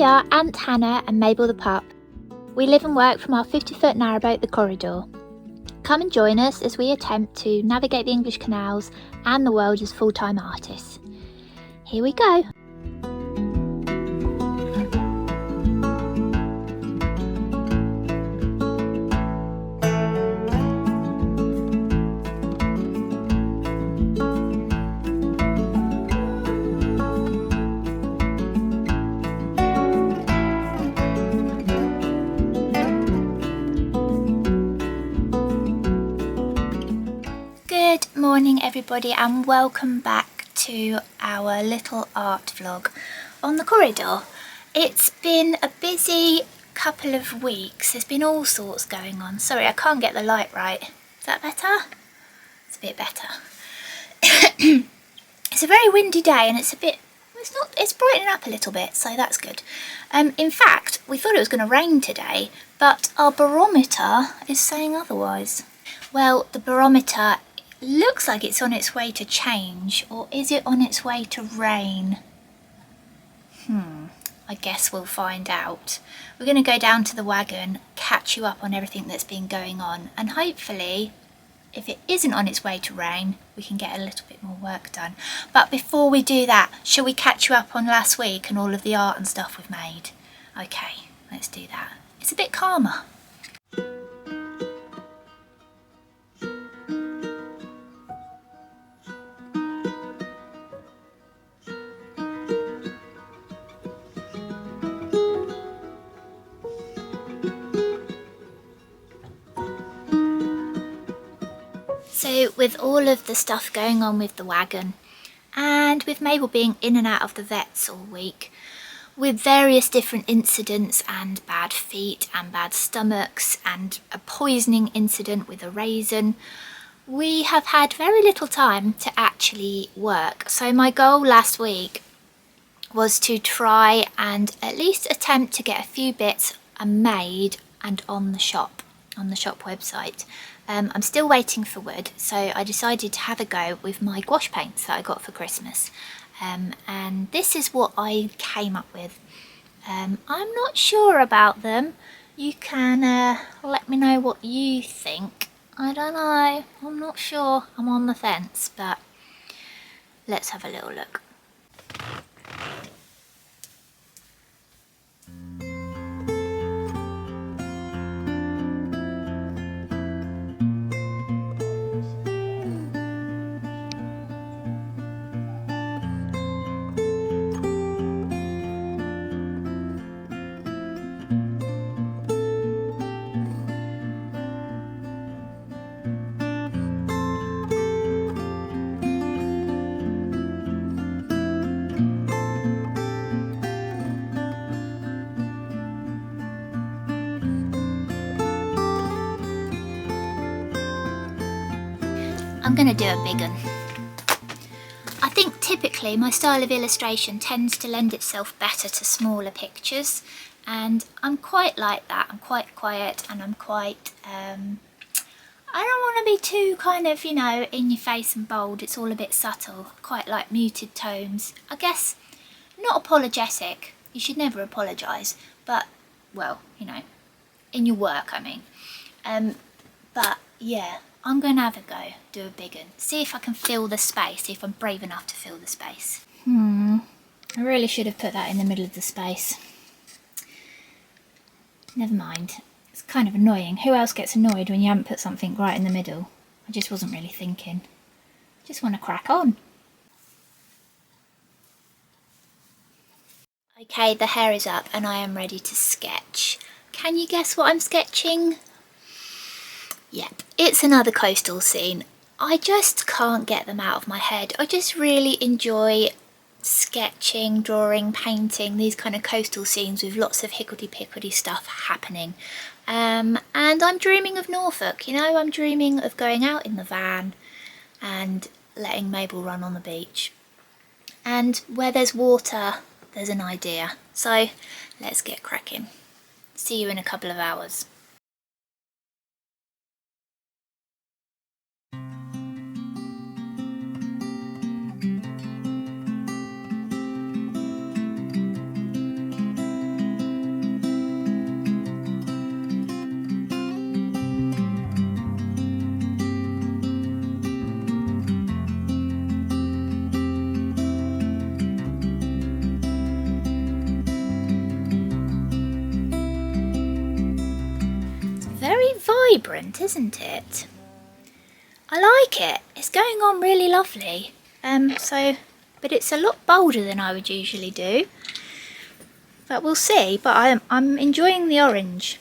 are Aunt Hannah and Mabel the pup. We live and work from our 50-foot narrowboat, the Corridor. Come and join us as we attempt to navigate the English canals and the world as full-time artists. Here we go. Good morning everybody, and welcome back to our little art vlog on the Corridor. It's been a busy couple of weeks. There's been all sorts going on. Sorry, I can't get the light right. Is that better? It's a bit better. It's a very windy day and it's brightening up a little bit, so that's good. In fact, we thought it was going to rain today, but our barometer is saying otherwise. Well, the barometer looks like it's on its way to change, or is it on its way to rain? I guess we'll find out. We're going to go down to the Wagon, catch you up on everything that's been going on, and hopefully, if it isn't on its way to rain, we can get a little bit more work done. But before we do that, shall we catch you up on last week and all of the art and stuff we've made? Okay, let's do that. It's a bit calmer. So with all of the stuff going on with the Wagon, and with Mabel being in and out of the vets all week, with various different incidents and bad feet and bad stomachs and a poisoning incident with a raisin, we have had very little time to actually work. So my goal last week was to try and at least attempt to get a few bits made and on the shop website. I'm still waiting for wood, so I decided to have a go with my gouache paints that I got for Christmas. And this is what I came up with. I'm not sure about them. You can let me know what you think. I don't know, I'm not sure, I'm on the fence, but let's have a little look. I'm going to do a big one. I think typically my style of illustration tends to lend itself better to smaller pictures, and I'm quite like that. I'm quite quiet and I'm quite, I don't want to be too kind of, you know, in your face and bold. It's all a bit subtle, quite like muted tones. I guess not apologetic. You should never apologise, but, well, you know, in your work I mean. But yeah, I'm going to have a go, do a big one, see if I can fill the space, see if I'm brave enough to fill the space. I really should have put that in the middle of the space. Never mind, it's kind of annoying. Who else gets annoyed when you haven't put something right in the middle? I just wasn't really thinking. Just want to crack on. Okay, the hair is up and I am ready to sketch. Can you guess what I'm sketching? Yep, it's another coastal scene. I just can't get them out of my head. I just really enjoy sketching, drawing, painting these kind of coastal scenes with lots of higgledy-piggledy stuff happening. And I'm dreaming of Norfolk, you know, I'm dreaming of going out in the van and letting Mabel run on the beach. And where there's water, there's an idea. So let's get cracking. See you in a couple of hours. vibrant, isn't it? I like it. It's going on really lovely. But it's a lot bolder than I would usually do. But we'll see. But I'm enjoying the orange.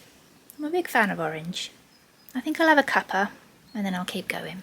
I'm a big fan of orange. I think I'll have a cuppa and then I'll keep going.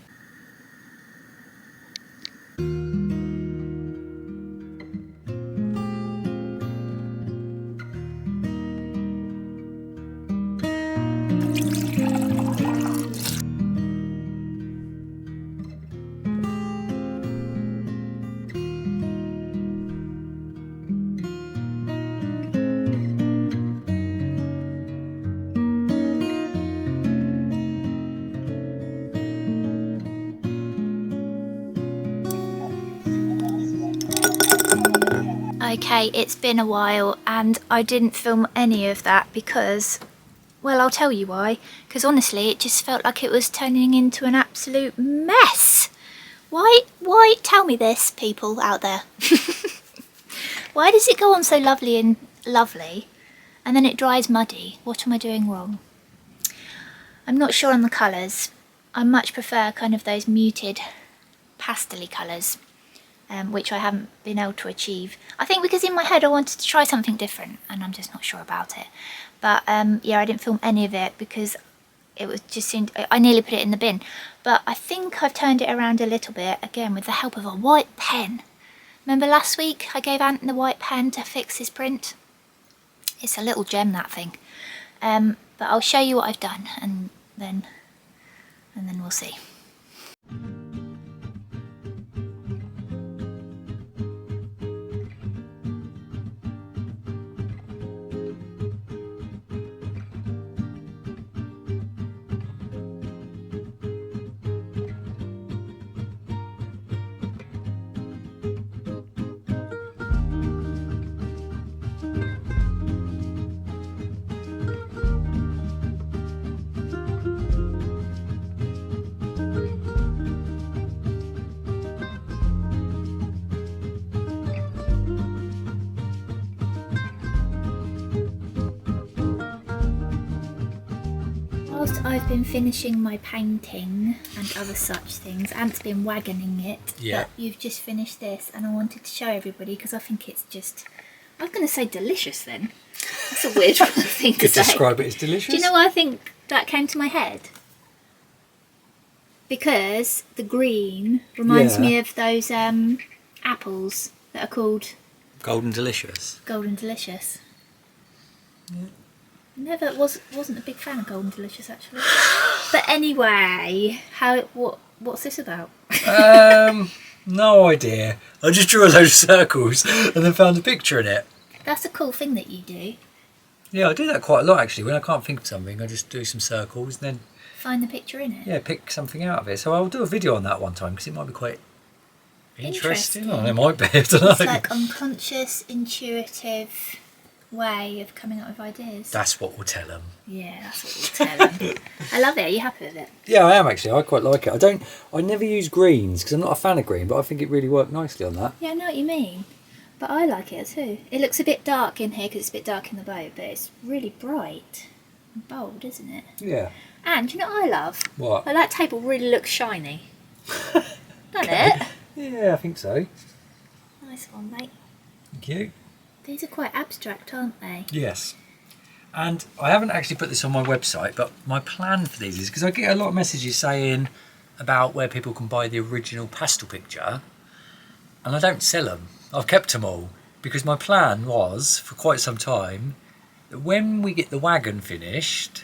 Okay, it's been a while and I didn't film any of that because, well, I'll tell you why. Because honestly, it just felt like it was turning into an absolute mess. Why, tell me this, people out there. Why does it go on so lovely and then it dries muddy? What am I doing wrong? I'm not sure on the colours. I much prefer kind of those muted pastel-y colours. Which I haven't been able to achieve. I think because in my head I wanted to try something different and I'm just not sure about it. But yeah, I didn't film any of it because it was just seemed, I nearly put it in the bin. But I think I've turned it around a little bit, again with the help of a white pen. Remember last week I gave Ant the white pen to fix his print? It's a little gem, that thing. But I'll show you what I've done and then we'll see. Whilst I've been finishing my painting and other such things, Ant's been wagoning it, but you've just finished this and I wanted to show everybody because I think it's just, I was going to say delicious then. That's a weird thing to say. Describe it as delicious? Do you know why I think that came to my head? Because the green reminds me of those apples that are called... Golden Delicious. Golden Delicious. Yeah. Wasn't a big fan of Golden Delicious actually. But anyway, what's this about? No idea. I just drew a load of circles and then found a picture in it. That's a cool thing that you do. Yeah, I do that quite a lot actually. When I can't think of something, I just do some circles and then... Find the picture in it? Yeah, pick something out of it. So I'll do a video on that one time because it might be quite interesting. Oh, it might be, I don't know. It's like unconscious, intuitive way of coming up with ideas. That's what we'll tell them. Yeah, that's what we'll tell them. I love it. Are you happy with it? Yeah, I am actually. I quite like it. I never use greens because I'm not a fan of green, but I think it really worked nicely on that. Yeah, I know what you mean. But I like it too. It looks a bit dark in here because it's a bit dark in the boat, but it's really bright and bold, isn't it? Yeah. And do you know what I love? What? Like that table really looks shiny. Doesn't it? Yeah, I think so. Nice one, mate. Thank you. These are quite abstract, aren't they? Yes. And I haven't actually put this on my website, but my plan for these is because I get a lot of messages saying about where people can buy the original pastel picture, and I don't sell them. I've kept them all because my plan was for quite some time that when we get the wagon finished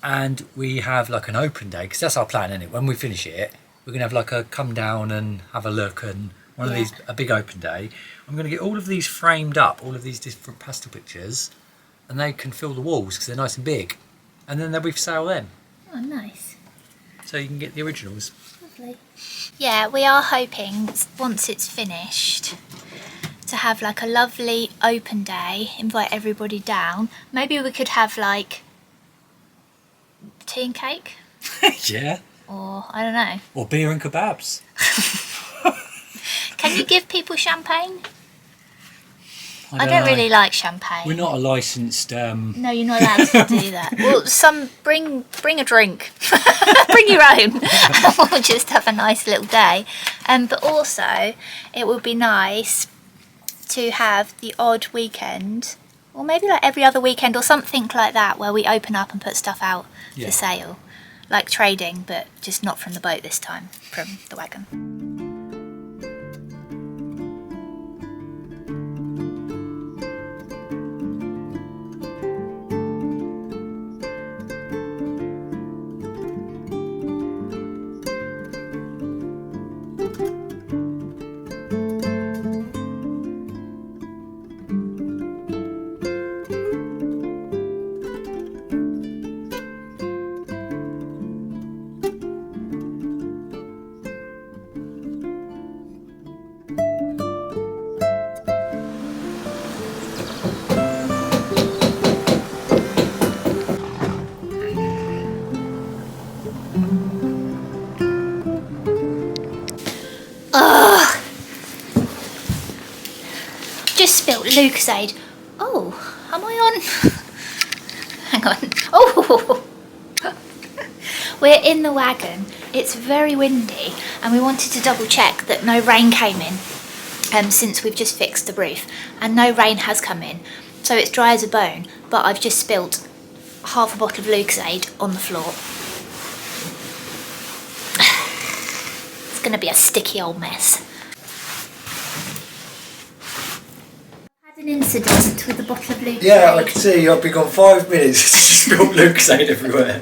and we have like an open day, because that's our plan, isn't it? When we finish it, we're going to have like a come down and have a look and one of these, a big open day. I'm going to get all of these framed up, all of these different pastel pictures, and they can fill the walls because they're nice and big. And then they'll be for sale then. Oh, nice. So you can get the originals. Lovely. Yeah, we are hoping, once it's finished, to have like a lovely open day, invite everybody down. Maybe we could have like tea and cake? Yeah. Or, I don't know. Or beer and kebabs. Can you give people champagne? I don't really like champagne. We're not a licensed. No, you're not allowed to do that. Well, bring a drink, bring your own. We'll just have a nice little day. But also, it would be nice to have the odd weekend, or maybe like every other weekend or something like that, where we open up and put stuff out for sale, like trading, but just not from the boat this time, from the wagon. Ugh! Just spilt Lucozade. Oh, am I on? Hang on. Oh! We're in the wagon. It's very windy and we wanted to double check that no rain came in since we've just fixed the roof, and no rain has come in. So it's dry as a bone, but I've just spilt half a bottle of Lucozade on the floor. Going to be a sticky old mess. Had an incident with a bottle of Lucozade. Yeah, I can see. I've been gone 5 minutes. Spilled Lucozade everywhere.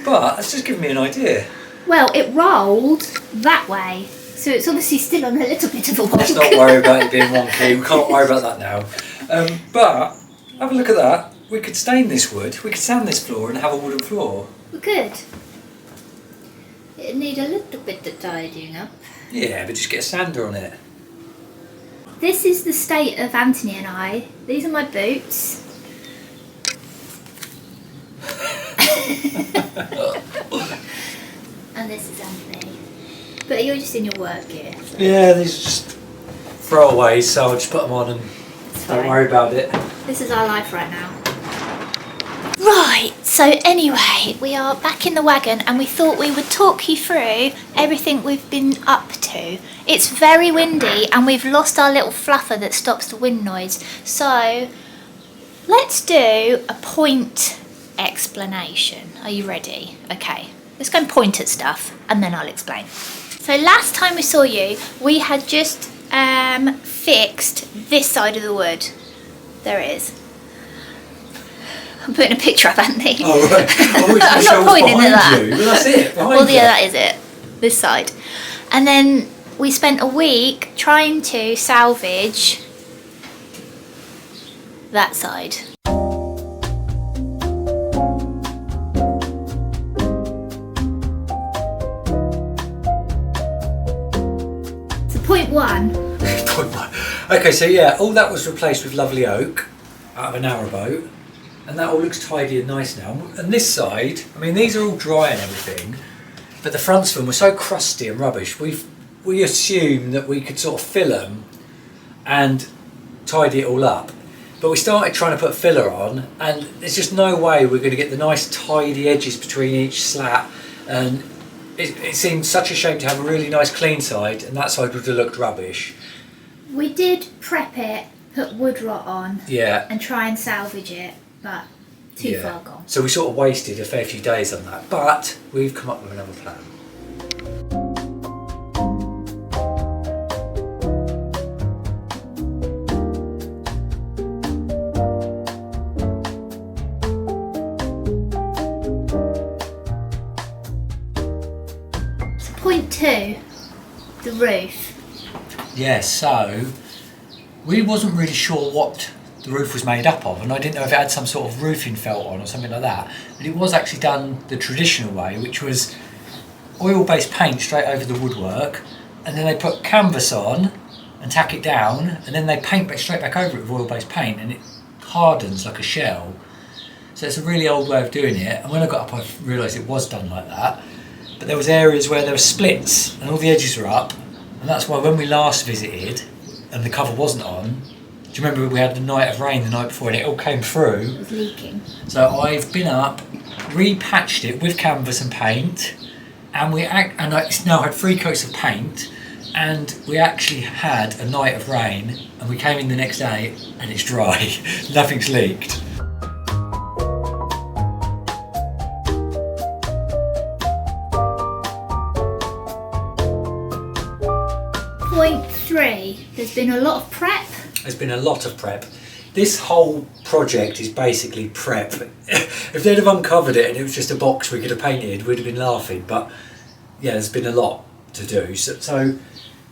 But it's just given me an idea. Well, it rolled that way, so it's obviously still on a little bit of a wonk. Let's not worry about it being wonky. We can't worry about that now. But have a look at that. We could stain this wood. We could sand this floor and have a wooden floor. We could. It'd need a little bit of tidying up. Yeah, but just get a sander on it. This is the state of Anthony and I. These are my boots. And this is Anthony. But you're just in your work gear. So. Yeah, these are just throwaways, so I'll just put them on and don't worry about it. This is our life right now. Right, so anyway, we are back in the wagon and we thought we would talk you through everything we've been up to. It's very windy and we've lost our little fluffer that stops the wind noise. So let's do a point explanation. Are you ready? Okay, let's go and point at stuff and then I'll explain. So last time we saw you, we had just fixed this side of the wood. There it is. I'm putting a picture up, Anthony. Oh, right. I'm not pointing at that. You. Well, that's it. Well, yeah, that is it. This side. And then we spent a week trying to salvage that side. So point one. Point one. Okay, so yeah, all that was replaced with lovely oak out of a narrowboat. And that all looks tidy and nice now. And this side, I mean, these are all dry and everything, but the fronts of them were so crusty and rubbish. We assumed that we could sort of fill them and tidy it all up. But we started trying to put filler on, and there's just no way we're going to get the nice tidy edges between each slat. And it seemed such a shame to have a really nice clean side, and that side would have looked rubbish. We did prep it, put wood rot on, Yeah. and try and salvage it. But too far gone. So we sort of wasted a fair few days on that, but we've come up with another plan. So point two, the roof. Yeah, so we wasn't really sure what the roof was made up of, and I didn't know if it had some sort of roofing felt on or something like that, but it was actually done the traditional way, which was oil-based paint straight over the woodwork, and then they put canvas on and tack it down, and then they paint straight back over it with oil-based paint, and it hardens like a shell. So it's a really old way of doing it, and when I got up I realised it was done like that, but there was areas where there were splits and all the edges were up, and that's why when we last visited, and the cover wasn't on. Do you remember we had the night of rain the night before and it all came through? It was leaking. So I've been up, repatched it with canvas and paint, and it's now had 3 coats of paint, and we actually had a night of rain, and we came in the next day and it's dry. Nothing's leaked. Point 3, there's been a lot of prep. There's been a lot of prep. This whole project is basically prep. If they'd have uncovered it and it was just a box we could have painted, we'd have been laughing. But yeah, there's been a lot to do.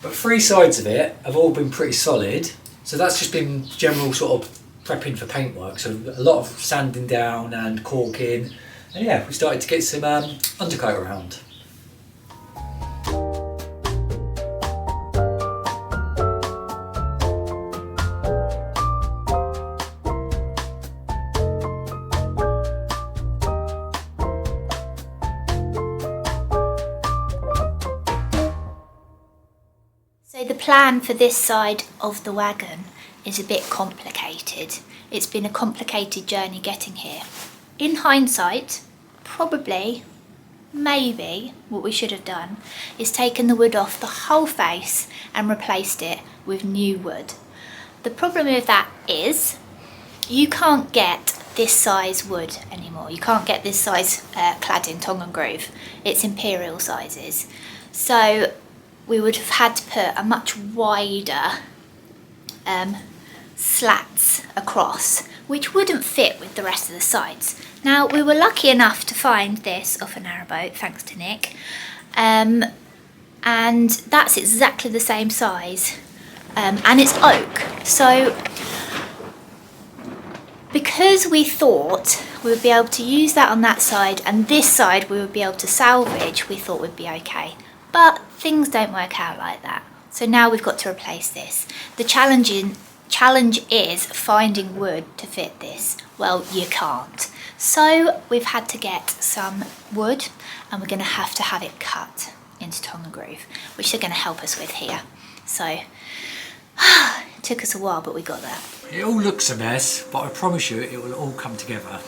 But 3 sides of it have all been pretty solid. So that's just been general sort of prepping for paintwork. So a lot of sanding down and caulking. And yeah, we started to get some undercoat around. So the plan for this side of the wagon is a bit complicated. It's been a complicated journey getting here. In hindsight, probably, maybe, what we should have done is taken the wood off the whole face and replaced it with new wood. The problem with that is you can't get this size wood anymore. You can't get this size cladding tongue and groove. It's imperial sizes. So we would have had to put a much wider slats across, which wouldn't fit with the rest of the sides. Now, we were lucky enough to find this off a narrowboat, thanks to Nick, and that's exactly the same size, and it's oak. So because we thought we would be able to use that on that side, and this side we would be able to salvage, we thought we'd be okay. But things don't work out like that. So now we've got to replace this. The challenge is finding wood to fit this. Well, you can't. So we've had to get some wood, and we're going to have it cut into tongue and groove, which they're going to help us with here. So it took us a while, but we got there. It all looks a mess, but I promise you it will all come together.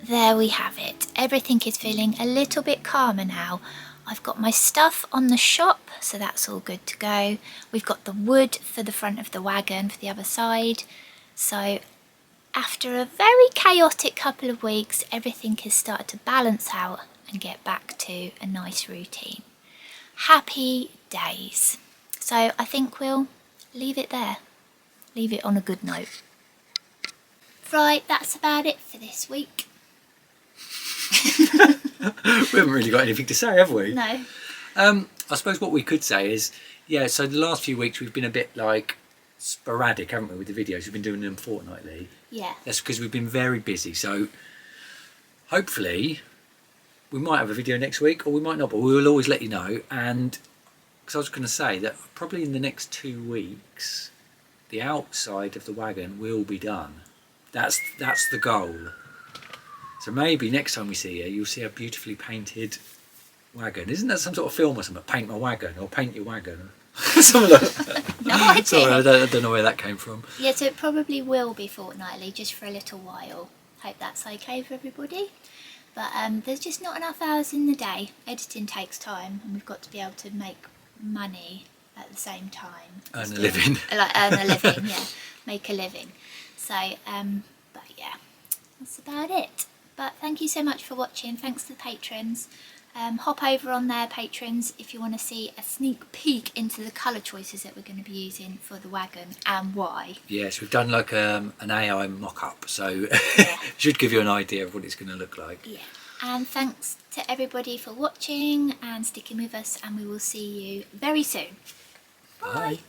There we have it. Everything is feeling a little bit calmer now. I've got my stuff on the shop, so that's all good to go. We've got the wood for the front of the wagon for the other side. So after a very chaotic couple of weeks, everything has started to balance out and get back to a nice routine. Happy days. So I think we'll leave it there. Leave it on a good note. Right, that's about it for this week. We haven't really got anything to say, have we? No. I suppose what we could say is, yeah, so the last few weeks we've been a bit like sporadic, haven't we, with the videos? We've been doing them fortnightly. Yeah. That's because we've been very busy. So hopefully we might have a video next week, or we might not, but we will always let you know. And because I was going to say that probably in the next 2 weeks, the outside of the wagon will be done. That's the goal. So maybe next time we see you, you'll see a beautifully painted wagon. Isn't that some sort of film or something? Paint my wagon, or paint your wagon. Something like that. No idea. Sorry, I don't know where that came from. Yeah, so it probably will be fortnightly, just for a little while. Hope that's okay for everybody. But there's just not enough hours in the day. Editing takes time, and we've got to be able to make money at the same time. Earn a living. Like earn a living, yeah, make a living. So, but yeah, that's about it. But thank you so much for watching. Thanks to the patrons. Hop over on their patrons if you want to see a sneak peek into the colour choices that we're going to be using for the wagon and why. Yes, we've done like an AI mock-up, so Yeah. should give you an idea of what it's going to look like. Yeah. And thanks to everybody for watching and sticking with us, and we will see you very soon. Bye.